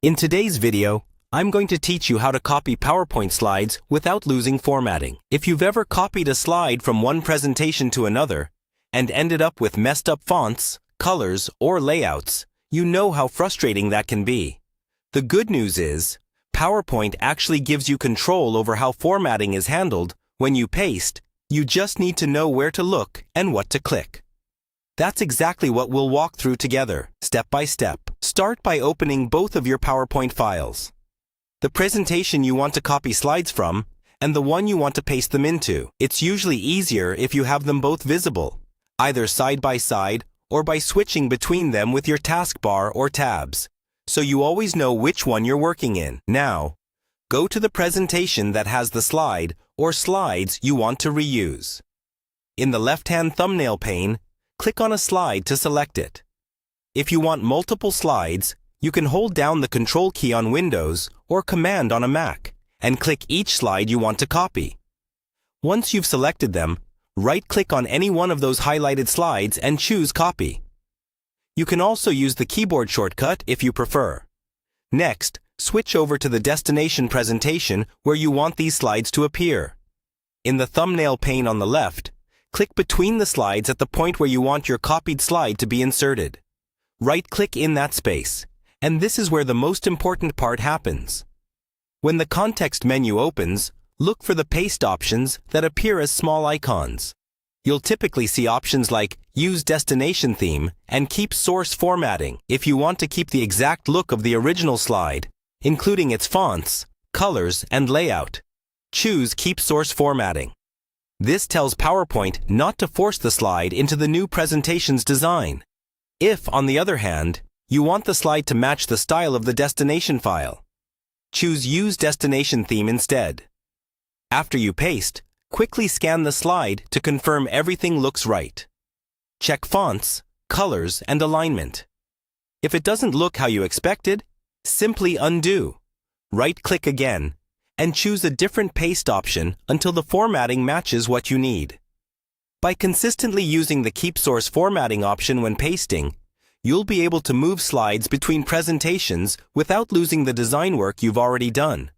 In today's video, I'm going to teach you how to copy PowerPoint slides without losing formatting. If you've ever copied a slide from one presentation to another and ended up with messed up fonts, colors, or layouts, you know how frustrating that can be. The good news is, PowerPoint actually gives you control over how formatting is handled. When you paste, you just need to know where to look and what to click. That's exactly what we'll walk through together, step by step. Start by opening both of your PowerPoint files. The presentation you want to copy slides from, and the one you want to paste them into. It's usually easier if you have them both visible, either side by side or by switching between them with your taskbar or tabs, so you always know which one you're working in. Now, go to the presentation that has the slide or slides you want to reuse. In the left-hand thumbnail pane, click on a slide to select it. If you want multiple slides, you can hold down the Control key on Windows or Command on a Mac and click each slide you want to copy. Once you've selected them, right-click on any one of those highlighted slides and choose Copy. You can also use the keyboard shortcut if you prefer. Next, switch over to the destination presentation where you want these slides to appear. In the thumbnail pane on the left, click between the slides at the point where you want your copied slide to be inserted. Right-click in that space, and this is where the most important part happens. When the context menu opens, look for the paste options that appear as small icons. You'll typically see options like Use Destination Theme and Keep Source Formatting if you want to keep the exact look of the original slide, including its fonts, colors, and layout. Choose Keep Source Formatting. This tells PowerPoint not to force the slide into the new presentation's design. If, on the other hand, you want the slide to match the style of the destination file, choose Use Destination Theme instead. After you paste, quickly scan the slide to confirm everything looks right. Check fonts, colors, and alignment. If it doesn't look how you expected, simply undo. Right-click again, and choose a different paste option until the formatting matches what you need. By consistently using the Keep Source Formatting option when pasting, you'll be able to move slides between presentations without losing the design work you've already done.